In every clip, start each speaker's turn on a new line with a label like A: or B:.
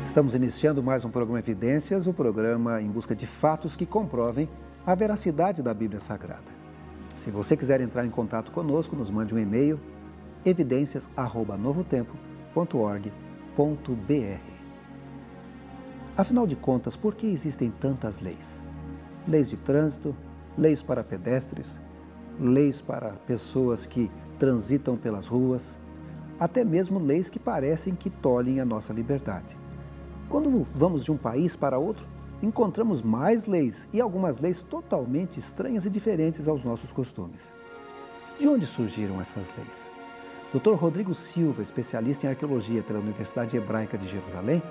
A: Estamos iniciando mais um programa Evidências, o programa em busca de fatos que comprovem a veracidade da Bíblia Sagrada. Se você quiser entrar em contato conosco, nos mande um e-mail, evidências@novotempo.org.br. Afinal de contas, por que existem tantas leis? Leis de trânsito, leis para pedestres, leis para pessoas que transitam pelas ruas, até mesmo leis que parecem que tolhem a nossa liberdade. Quando vamos de um país para outro, encontramos mais leis e algumas leis totalmente estranhas e diferentes aos nossos costumes. De onde surgiram essas leis? Dr. Rodrigo Silva, especialista em arqueologia pela Universidade Hebraica de Jerusalém,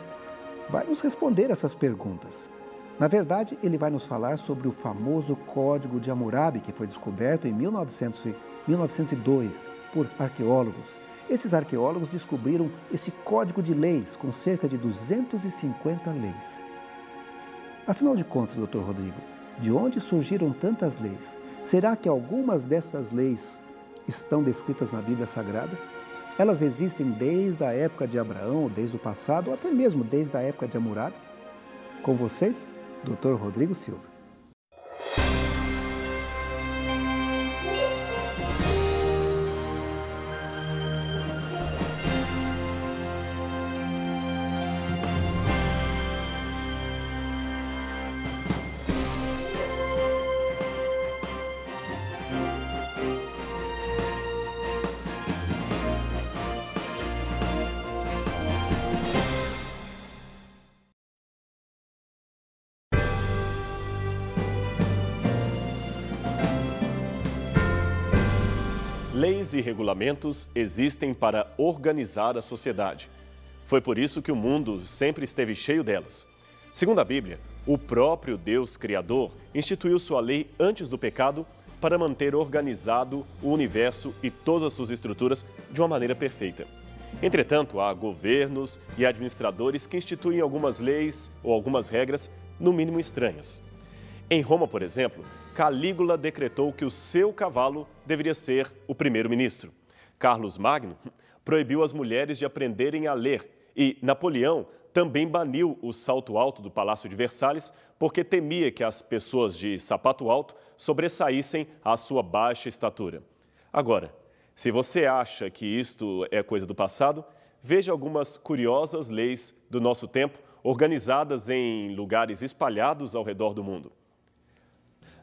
A: vai nos responder essas perguntas. Na verdade, ele vai nos falar sobre o famoso Código de Hammurabi, que foi descoberto em 1902 por arqueólogos. Esses arqueólogos descobriram esse código de leis com cerca de 250 leis. Afinal de contas, Dr. Rodrigo, de onde surgiram tantas leis? Será que algumas dessas leis estão descritas na Bíblia Sagrada? Elas existem desde a época de Abraão, desde o passado, ou até mesmo desde a época de Hammurabi? Com vocês, Dr. Rodrigo Silva.
B: Leis e regulamentos existem para organizar a sociedade. Foi por isso que o mundo sempre esteve cheio delas. Segundo a Bíblia, o próprio Deus Criador instituiu sua lei antes do pecado para manter organizado o universo e todas as suas estruturas de uma maneira perfeita. Entretanto, há governos e administradores que instituem algumas leis ou algumas regras, no mínimo estranhas. Em Roma, por exemplo, Calígula decretou que o seu cavalo deveria ser o primeiro-ministro. Carlos Magno proibiu as mulheres de aprenderem a ler e Napoleão também baniu o salto alto do Palácio de Versalhes porque temia que as pessoas de sapato alto sobressaíssem à sua baixa estatura. Agora, se você acha que isto é coisa do passado, veja algumas curiosas leis do nosso tempo organizadas em lugares espalhados ao redor do mundo.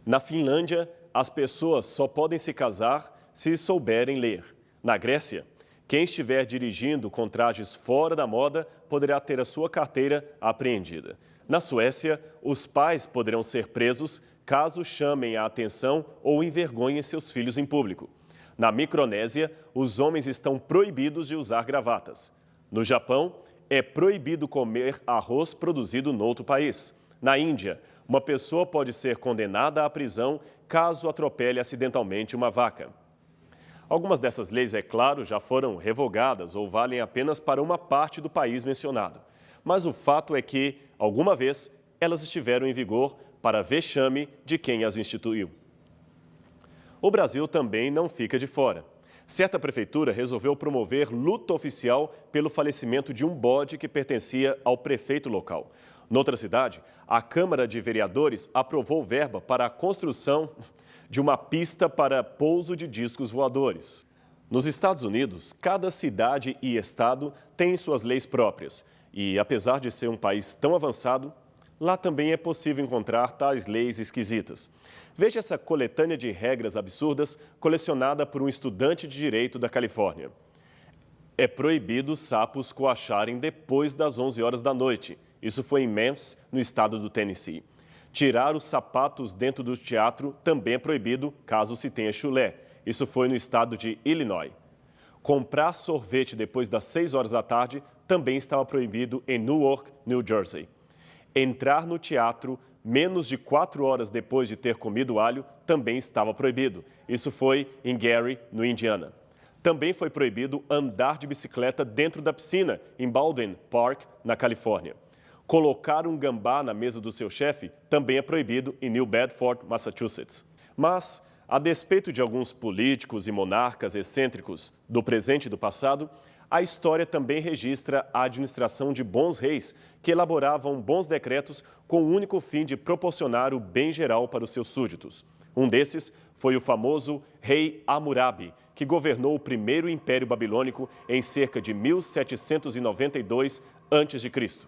B: Na Finlândia, as pessoas só podem se casar se souberem ler. Na Grécia, quem estiver dirigindo com trajes fora da moda poderá ter a sua carteira apreendida. Na Suécia, os pais poderão ser presos caso chamem a atenção ou envergonhem seus filhos em público. Na Micronésia, os homens estão proibidos de usar gravatas. No Japão, é proibido comer arroz produzido noutro país. Na Índia, uma pessoa pode ser condenada à prisão caso atropele acidentalmente uma vaca. Algumas dessas leis, é claro, já foram revogadas ou valem apenas para uma parte do país mencionado. Mas o fato é que, alguma vez, elas estiveram em vigor para vexame de quem as instituiu. O Brasil também não fica de fora. Certa prefeitura resolveu promover luta oficial pelo falecimento de um bode que pertencia ao prefeito local. Noutra cidade, a Câmara de Vereadores aprovou verba para a construção de uma pista para pouso de discos voadores. Nos Estados Unidos, cada cidade e estado tem suas leis próprias. E, apesar de ser um país tão avançado, lá também é possível encontrar tais leis esquisitas. Veja essa coletânea de regras absurdas colecionada por um estudante de direito da Califórnia. É proibido sapos coacharem depois das 11 horas da noite. Isso foi em Memphis, no estado do Tennessee. Tirar os sapatos dentro do teatro também é proibido, caso se tenha chulé. Isso foi no estado de Illinois. Comprar sorvete depois das 6 horas da tarde também estava proibido em Newark, New Jersey. Entrar no teatro menos de 4 horas depois de ter comido alho também estava proibido. Isso foi em Gary, no Indiana. Também foi proibido andar de bicicleta dentro da piscina, em Baldwin Park, na Califórnia. Colocar um gambá na mesa do seu chefe também é proibido em New Bedford, Massachusetts. Mas, a despeito de alguns políticos e monarcas excêntricos do presente e do passado, a história também registra a administração de bons reis, que elaboravam bons decretos com o único fim de proporcionar o bem geral para os seus súditos. Um desses foi o famoso rei Hammurabi, que governou o primeiro império babilônico em cerca de 1792 a.C.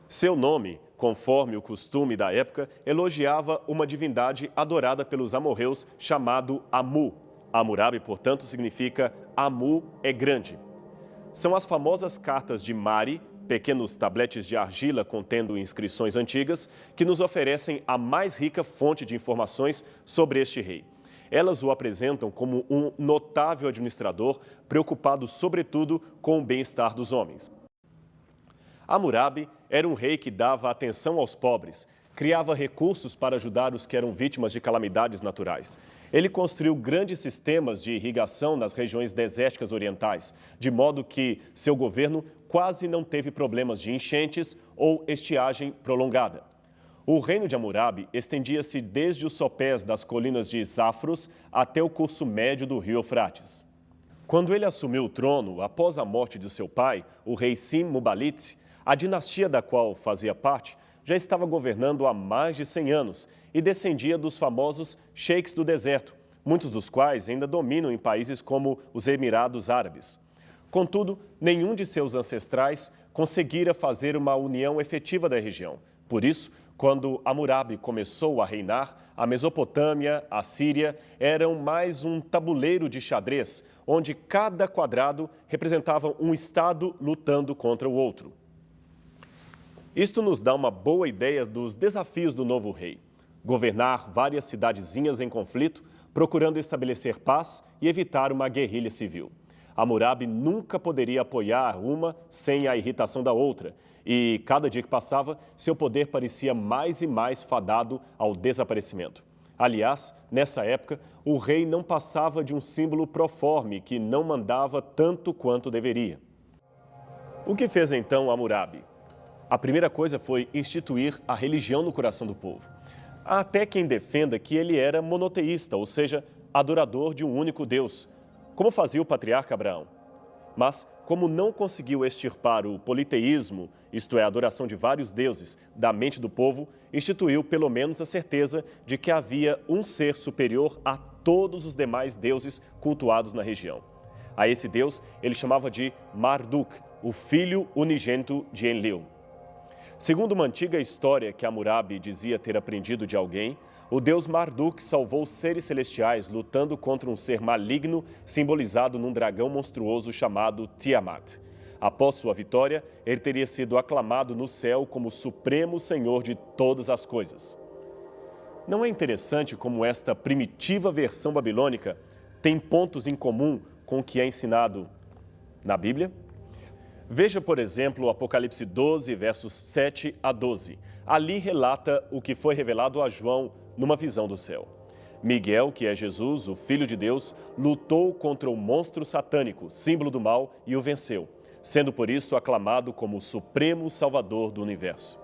B: Seu nome, conforme o costume da época, elogiava uma divindade adorada pelos amorreus chamado Amu. Hammurabi, portanto, significa Amu é grande. São as famosas cartas de Mari, pequenos tabletes de argila contendo inscrições antigas, que nos oferecem a mais rica fonte de informações sobre este rei. Elas o apresentam como um notável administrador, preocupado sobretudo com o bem-estar dos homens. Hammurabi era um rei que dava atenção aos pobres, criava recursos para ajudar os que eram vítimas de calamidades naturais. Ele construiu grandes sistemas de irrigação nas regiões desérticas orientais, de modo que seu governo quase não teve problemas de enchentes ou estiagem prolongada. O reino de Hammurabi estendia-se desde os sopés das colinas de Zafros até o curso médio do rio Eufrates. Quando ele assumiu o trono, após a morte de seu pai, o rei Sin-Muballit, a dinastia da qual fazia parte já estava governando há mais de 100 anos e descendia dos famosos sheiks do deserto, muitos dos quais ainda dominam em países como os Emirados Árabes. Contudo, nenhum de seus ancestrais conseguira fazer uma união efetiva da região. Por isso, quando Hammurabi começou a reinar, a Mesopotâmia, a Síria, eram mais um tabuleiro de xadrez, onde cada quadrado representava um estado lutando contra o outro. Isto nos dá uma boa ideia dos desafios do novo rei. Governar várias cidadezinhas em conflito, procurando estabelecer paz e evitar uma guerrilha civil. Hammurabi nunca poderia apoiar uma sem a irritação da outra, e cada dia que passava, seu poder parecia mais e mais fadado ao desaparecimento. Aliás, nessa época, o rei não passava de um símbolo proforme que não mandava tanto quanto deveria. O que fez então Hammurabi? A primeira coisa foi instituir a religião no coração do povo. Há até quem defenda que ele era monoteísta, ou seja, adorador de um único Deus, como fazia o patriarca Abraão. Mas, como não conseguiu extirpar o politeísmo, isto é, a adoração de vários deuses, da mente do povo, instituiu pelo menos a certeza de que havia um ser superior a todos os demais deuses cultuados na região. A esse Deus ele chamava de Marduk, o filho unigênito de Enlil. Segundo uma antiga história que Hammurabi dizia ter aprendido de alguém, o deus Marduk salvou seres celestiais lutando contra um ser maligno simbolizado num dragão monstruoso chamado Tiamat. Após sua vitória, ele teria sido aclamado no céu como supremo senhor de todas as coisas. Não é interessante como esta primitiva versão babilônica tem pontos em comum com o que é ensinado na Bíblia? Veja, por exemplo, o Apocalipse 12, versos 7 a 12. Ali relata o que foi revelado a João numa visão do céu. Miguel, que é Jesus, o Filho de Deus, lutou contra o monstro satânico, símbolo do mal, e o venceu, sendo por isso aclamado como o supremo salvador do universo.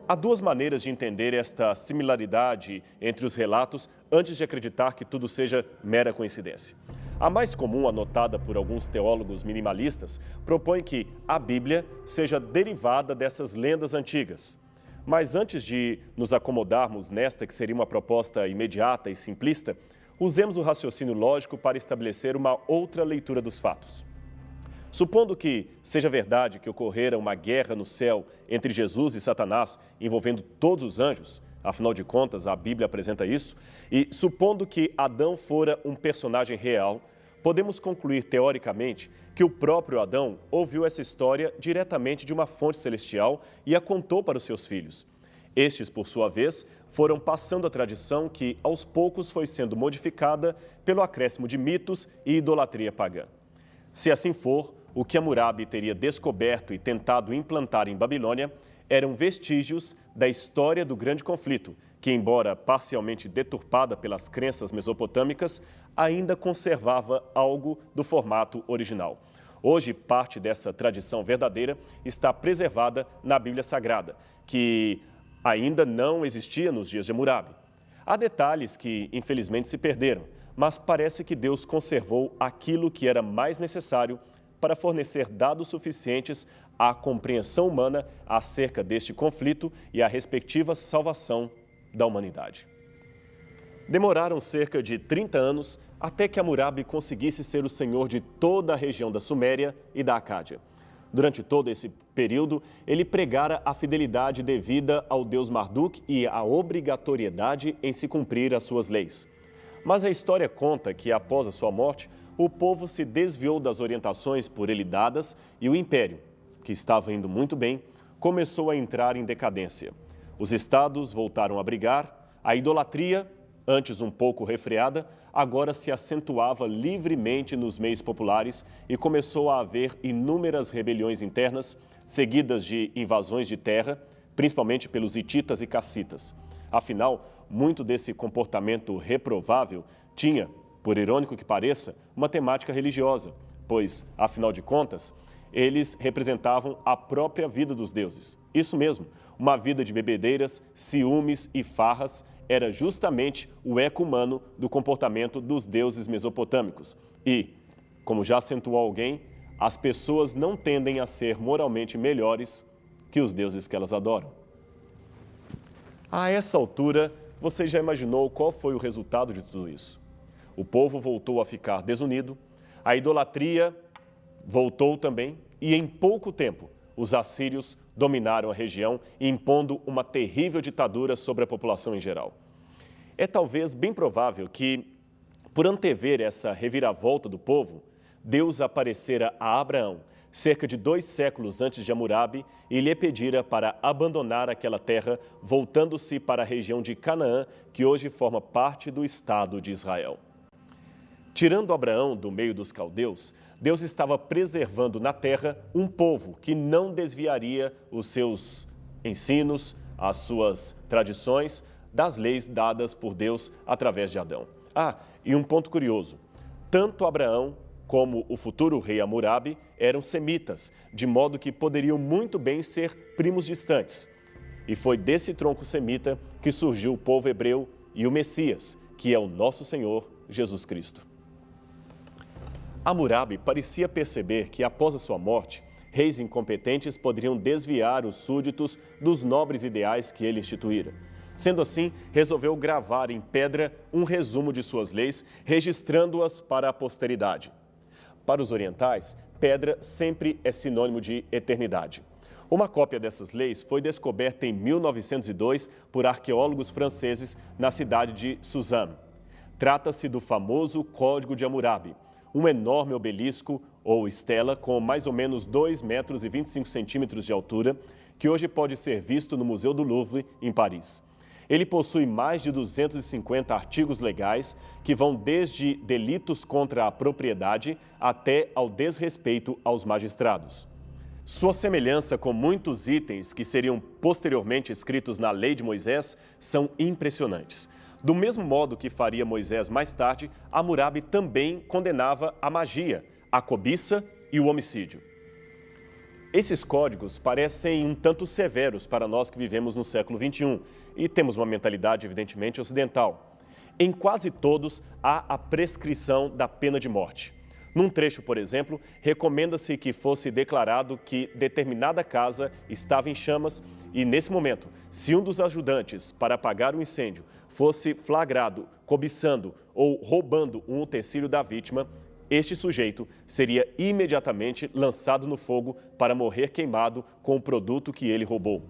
B: Há duas maneiras de entender esta similaridade entre os relatos antes de acreditar que tudo seja mera coincidência. A mais comum, anotada por alguns teólogos minimalistas, propõe que a Bíblia seja derivada dessas lendas antigas. Mas antes de nos acomodarmos nesta, que seria uma proposta imediata e simplista, usemos o raciocínio lógico para estabelecer uma outra leitura dos fatos. Supondo que seja verdade que ocorrera uma guerra no céu entre Jesus e Satanás, envolvendo todos os anjos, afinal de contas, a Bíblia apresenta isso, e supondo que Adão fora um personagem real, podemos concluir teoricamente que o próprio Adão ouviu essa história diretamente de uma fonte celestial e a contou para os seus filhos. Estes, por sua vez, foram passando a tradição que, aos poucos, foi sendo modificada pelo acréscimo de mitos e idolatria pagã. Se assim for, o que Hammurabi teria descoberto e tentado implantar em Babilônia eram vestígios da história do grande conflito, que, embora parcialmente deturpada pelas crenças mesopotâmicas, ainda conservava algo do formato original. Hoje, parte dessa tradição verdadeira está preservada na Bíblia Sagrada, que ainda não existia nos dias de Hammurabi. Há detalhes que, infelizmente, se perderam, mas parece que Deus conservou aquilo que era mais necessário para fornecer dados suficientes à compreensão humana acerca deste conflito e à respectiva salvação da humanidade. Demoraram cerca de 30 anos até que Hammurabi conseguisse ser o senhor de toda a região da Suméria e da Acádia. Durante todo esse período, ele pregara a fidelidade devida ao deus Marduk e a obrigatoriedade em se cumprir as suas leis. Mas a história conta que, após a sua morte, o povo se desviou das orientações por ele dadas e o império, que estava indo muito bem, começou a entrar em decadência. Os estados voltaram a brigar, a idolatria, antes um pouco refreada, agora se acentuava livremente nos meios populares e começou a haver inúmeras rebeliões internas, seguidas de invasões de terra, principalmente pelos hititas e cassitas. Afinal, muito desse comportamento reprovável tinha, por irônico que pareça, uma temática religiosa, pois, afinal de contas, eles representavam a própria vida dos deuses. Isso mesmo, uma vida de bebedeiras, ciúmes e farras era justamente o eco humano do comportamento dos deuses mesopotâmicos. E, como já acentuou alguém, as pessoas não tendem a ser moralmente melhores que os deuses que elas adoram. A essa altura, você já imaginou qual foi o resultado de tudo isso? O povo voltou a ficar desunido, a idolatria voltou também, e em pouco tempo, os assírios dominaram a região, impondo uma terrível ditadura sobre a população em geral. É talvez bem provável que, por antever essa reviravolta do povo, Deus aparecera a Abraão, cerca de 2 séculos antes de Hammurabi, e lhe pedira para abandonar aquela terra, voltando-se para a região de Canaã, que hoje forma parte do Estado de Israel. Tirando Abraão do meio dos caldeus, Deus estava preservando na terra um povo que não desviaria os seus ensinos, as suas tradições, das leis dadas por Deus através de Adão. E um ponto curioso, tanto Abraão como o futuro rei Hammurabi eram semitas, de modo que poderiam muito bem ser primos distantes. E foi desse tronco semita que surgiu o povo hebreu e o Messias, que é o nosso Senhor Jesus Cristo. Hammurabi parecia perceber que, após a sua morte, reis incompetentes poderiam desviar os súditos dos nobres ideais que ele instituíra. Sendo assim, resolveu gravar em pedra um resumo de suas leis, registrando-as para a posteridade. Para os orientais, pedra sempre é sinônimo de eternidade. Uma cópia dessas leis foi descoberta em 1902 por arqueólogos franceses na cidade de Suzanne. Trata-se do famoso Código de Hammurabi, um enorme obelisco ou estela com mais ou menos 2,25 metros de altura, que hoje pode ser visto no Museu do Louvre, em Paris. Ele possui mais de 250 artigos legais que vão desde delitos contra a propriedade até ao desrespeito aos magistrados. Sua semelhança com muitos itens que seriam posteriormente escritos na Lei de Moisés são impressionantes. Do mesmo modo que faria Moisés mais tarde, Hammurabi também condenava a magia, a cobiça e o homicídio. Esses códigos parecem um tanto severos para nós que vivemos no século XXI e temos uma mentalidade evidentemente ocidental. Em quase todos há a prescrição da pena de morte. Num trecho, por exemplo, recomenda-se que fosse declarado que determinada casa estava em chamas e, nesse momento, se um dos ajudantes para apagar o incêndio fosse flagrado cobiçando ou roubando um utensílio da vítima, este sujeito seria imediatamente lançado no fogo para morrer queimado com o produto que ele roubou.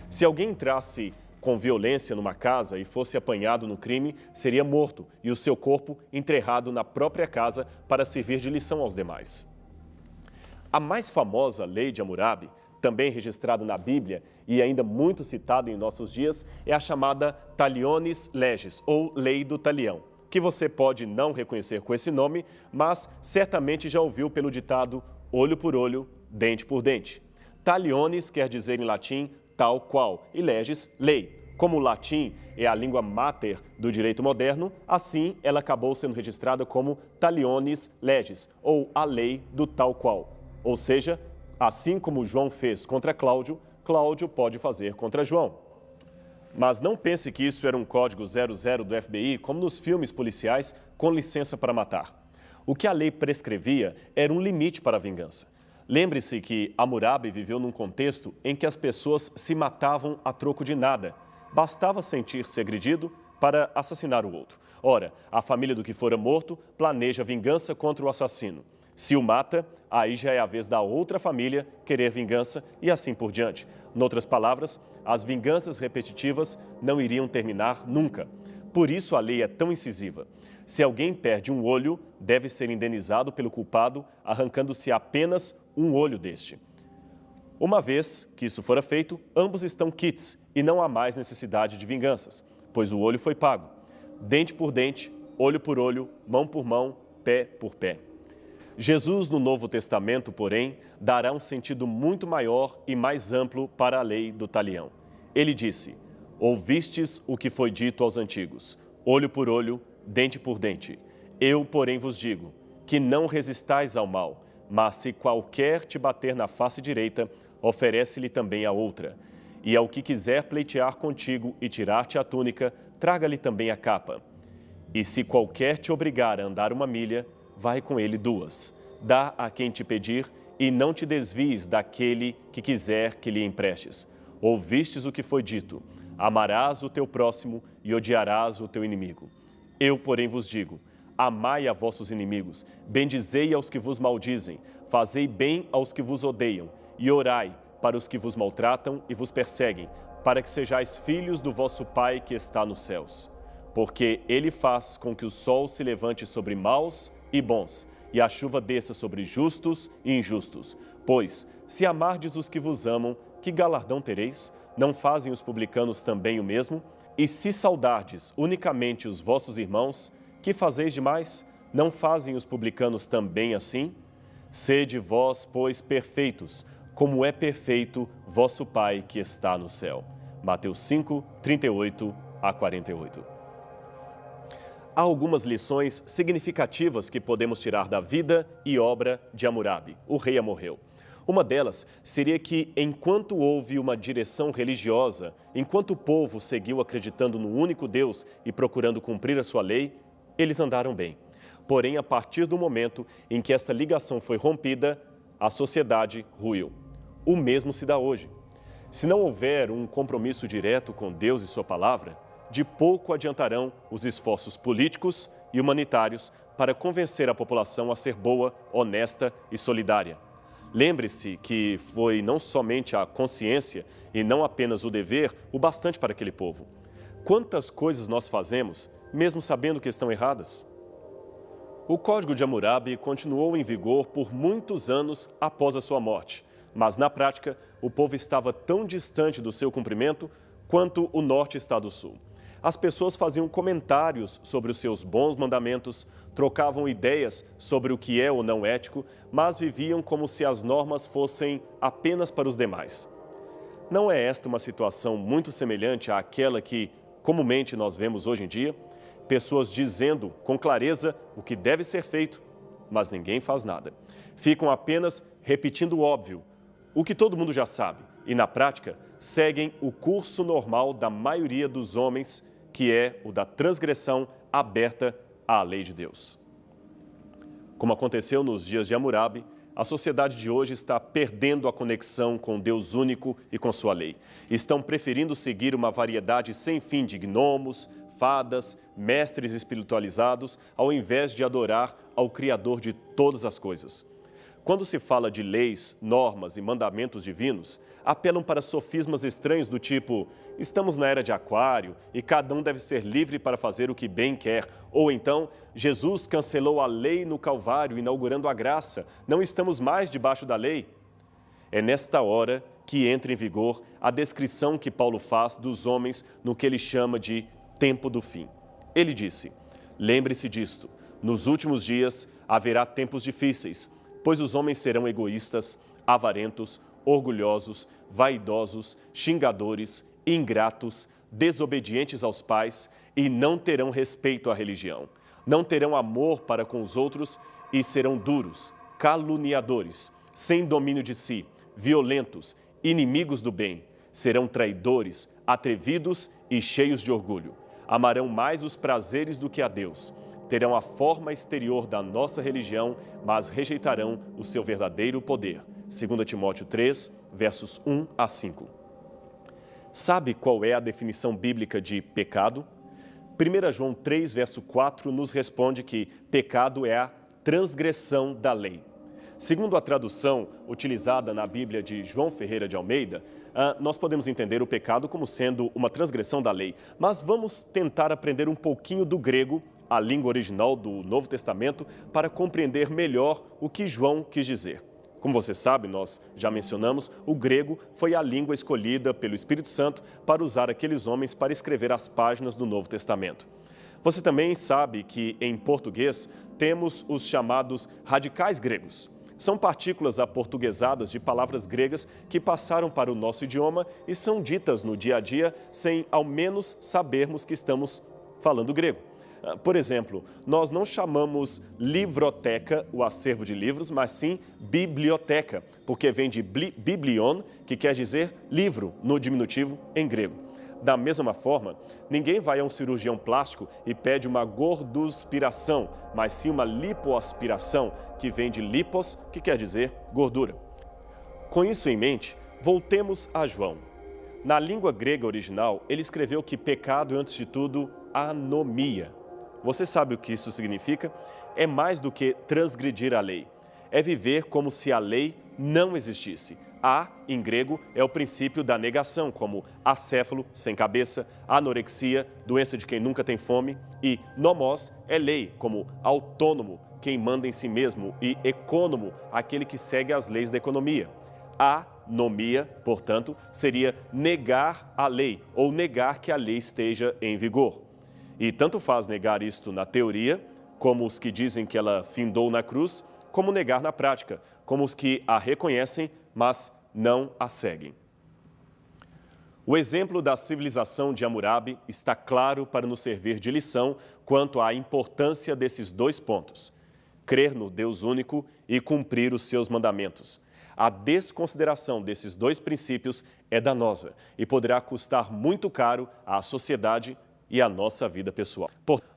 B: Se alguém entrasse com violência numa casa e fosse apanhado no crime, seria morto e o seu corpo enterrado na própria casa para servir de lição aos demais. A mais famosa lei de Hammurabi, também registrada na Bíblia e ainda muito citada em nossos dias, é a chamada Talionis Leges, ou Lei do Talião, que você pode não reconhecer com esse nome, mas certamente já ouviu pelo ditado olho por olho, dente por dente. Talionis quer dizer em latim tal qual e leges, lei. Como o latim é a língua mater do direito moderno, assim ela acabou sendo registrada como Talionis Leges, ou a lei do tal qual. Ou seja, assim como João fez contra Cláudio, Cláudio pode fazer contra João. Mas não pense que isso era um código 00 do FBI, como nos filmes policiais, com licença para matar. O que a lei prescrevia era um limite para a vingança. Lembre-se que Hammurabi viveu num contexto em que as pessoas se matavam a troco de nada. Bastava sentir-se agredido para assassinar o outro. Ora, a família do que fora morto planeja vingança contra o assassino. Se o mata, aí já é a vez da outra família querer vingança e assim por diante. Noutras palavras, as vinganças repetitivas não iriam terminar nunca. Por isso a lei é tão incisiva. Se alguém perde um olho, deve ser indenizado pelo culpado, arrancando-se apenas um olho deste. Uma vez que isso fora feito, ambos estão quites e não há mais necessidade de vinganças, pois o olho foi pago. Dente por dente, olho por olho, mão por mão, pé por pé. Jesus, no Novo Testamento, porém, dará um sentido muito maior e mais amplo para a lei do talião. Ele disse: ouvistes o que foi dito aos antigos, olho por olho, dente por dente. Eu, porém, vos digo, que não resistais ao mal, mas se qualquer te bater na face direita, oferece-lhe também a outra. E ao que quiser pleitear contigo e tirar-te a túnica, traga-lhe também a capa. E se qualquer te obrigar a andar 1 milha, vai com ele 2. Dá a quem te pedir e não te desvies daquele que quiser que lhe emprestes. Ouvistes o que foi dito, amarás o teu próximo e odiarás o teu inimigo. Eu, porém, vos digo, amai a vossos inimigos, bendizei aos que vos maldizem, fazei bem aos que vos odeiam e orai para os que vos maltratam e vos perseguem, para que sejais filhos do vosso Pai que está nos céus. Porque ele faz com que o sol se levante sobre maus e bons, e a chuva desça sobre justos e injustos. Pois, se amardes os que vos amam, que galardão tereis? Não fazem os publicanos também o mesmo? E se saudardes unicamente os vossos irmãos, que fazeis demais? Não fazem os publicanos também assim? Sede vós, pois, perfeitos, como é perfeito vosso Pai que está no céu. Mateus 5, 38 a 48. Há algumas lições significativas que podemos tirar da vida e obra de Hammurabi, o rei amorreu. Uma delas seria que, enquanto houve uma direção religiosa, enquanto o povo seguiu acreditando no único Deus e procurando cumprir a sua lei, eles andaram bem. Porém, a partir do momento em que essa ligação foi rompida, a sociedade ruiu. O mesmo se dá hoje. Se não houver um compromisso direto com Deus e sua palavra, de pouco adiantarão os esforços políticos e humanitários para convencer a população a ser boa, honesta e solidária. Lembre-se que foi não somente a consciência e não apenas o dever o bastante para aquele povo. Quantas coisas nós fazemos, mesmo sabendo que estão erradas? O Código de Hammurabi continuou em vigor por muitos anos após a sua morte, mas na prática o povo estava tão distante do seu cumprimento quanto o norte está do sul. As pessoas faziam comentários sobre os seus bons mandamentos, trocavam ideias sobre o que é ou não ético, mas viviam como se as normas fossem apenas para os demais. Não é esta uma situação muito semelhante àquela que comumente nós vemos hoje em dia? Pessoas dizendo com clareza o que deve ser feito, mas ninguém faz nada. Ficam apenas repetindo o óbvio, o que todo mundo já sabe, e na prática seguem o curso normal da maioria dos homens, que é o da transgressão aberta à lei de Deus. Como aconteceu nos dias de Hammurabi, a sociedade de hoje está perdendo a conexão com Deus único e com sua lei. Estão preferindo seguir uma variedade sem fim de gnomos, fadas, mestres espiritualizados, ao invés de adorar ao Criador de todas as coisas. Quando se fala de leis, normas e mandamentos divinos, apelam para sofismas estranhos do tipo: estamos na era de Aquário e cada um deve ser livre para fazer o que bem quer. Ou então, Jesus cancelou a lei no Calvário, inaugurando a graça. Não estamos mais debaixo da lei. É nesta hora que entra em vigor a descrição que Paulo faz dos homens no que ele chama de tempo do fim. Ele disse: lembre-se disto, nos últimos dias haverá tempos difíceis, pois os homens serão egoístas, avarentos, orgulhosos, vaidosos, xingadores, ingratos, desobedientes aos pais e não terão respeito à religião. Não terão amor para com os outros e serão duros, caluniadores, sem domínio de si, violentos, inimigos do bem. Serão traidores, atrevidos e cheios de orgulho. Amarão mais os prazeres do que a Deus. terão a forma exterior da nossa religião, mas rejeitarão o seu verdadeiro poder. 2 Timóteo 3, versos 1 a 5. Sabe qual é a definição bíblica de pecado? 1 João 3, verso 4, nos responde que pecado é a transgressão da lei. Segundo a tradução utilizada na Bíblia de João Ferreira de Almeida, nós podemos entender o pecado como sendo uma transgressão da lei. Mas vamos tentar aprender um pouquinho do grego, a língua original do Novo Testamento, para compreender melhor o que João quis dizer. Como você sabe, nós já mencionamos, o grego foi a língua escolhida pelo Espírito Santo para usar aqueles homens para escrever as páginas do Novo Testamento. Você também sabe que, em português, temos os chamados radicais gregos. São partículas aportuguesadas de palavras gregas que passaram para o nosso idioma e são ditas no dia a dia sem, ao menos, sabermos que estamos falando grego. Por exemplo, nós não chamamos livroteca, o acervo de livros, mas sim biblioteca, porque vem de biblion, que quer dizer livro, no diminutivo em grego. Da mesma forma, ninguém vai a um cirurgião plástico e pede uma gorduspiração, mas sim uma lipoaspiração, que vem de lipos, que quer dizer gordura. Com isso em mente, voltemos a João. Na língua grega original, ele escreveu que pecado é, antes de tudo, anomia. Você sabe o que isso significa? É mais do que transgredir a lei. É viver como se a lei não existisse. A, em grego, é o princípio da negação, como acéfalo, sem cabeça, anorexia, doença de quem nunca tem fome, e nomos é lei, como autônomo, quem manda em si mesmo, e econômo, aquele que segue as leis da economia. Anomia, portanto, seria negar a lei, ou negar que a lei esteja em vigor. E tanto faz negar isto na teoria, como os que dizem que ela findou na cruz, como negar na prática, como os que a reconhecem, mas não a seguem. O exemplo da civilização de Hammurabi está claro para nos servir de lição quanto à importância desses dois pontos: crer no Deus único e cumprir os seus mandamentos. A desconsideração desses dois princípios é danosa e poderá custar muito caro à sociedade e à nossa vida pessoal.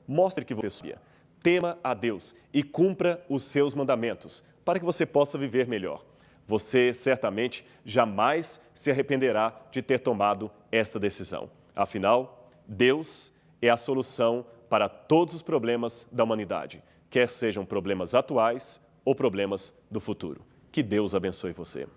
B: Mostre que você tema a Deus e cumpra os seus mandamentos, para que você possa viver melhor. Você certamente jamais se arrependerá de ter tomado esta decisão. Afinal, Deus é a solução para todos os problemas da humanidade, quer sejam problemas atuais ou problemas do futuro. Que Deus abençoe você.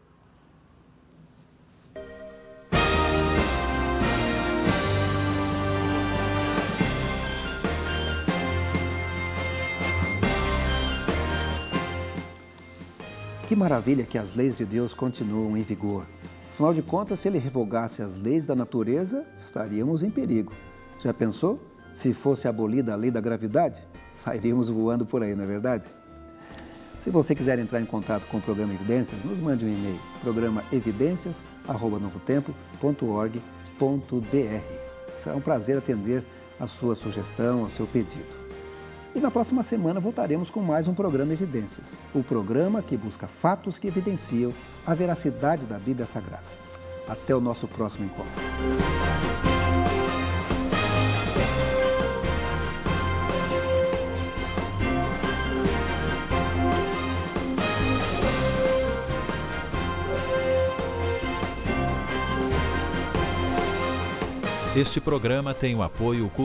A: Que maravilha que as leis de Deus continuam em vigor. Afinal de contas, se ele revogasse as leis da natureza, estaríamos em perigo. Já pensou? Se fosse abolida a lei da gravidade, sairíamos voando por aí, não é verdade? Se você quiser entrar em contato com o programa Evidências, nos mande um e-mail, programaevidências@novotempo.org.br. Será um prazer atender a sua sugestão, o seu pedido. E na próxima semana voltaremos com mais um programa Evidências, o programa que busca fatos que evidenciam a veracidade da Bíblia Sagrada. Até o nosso próximo encontro.
C: Este programa tem o apoio cultural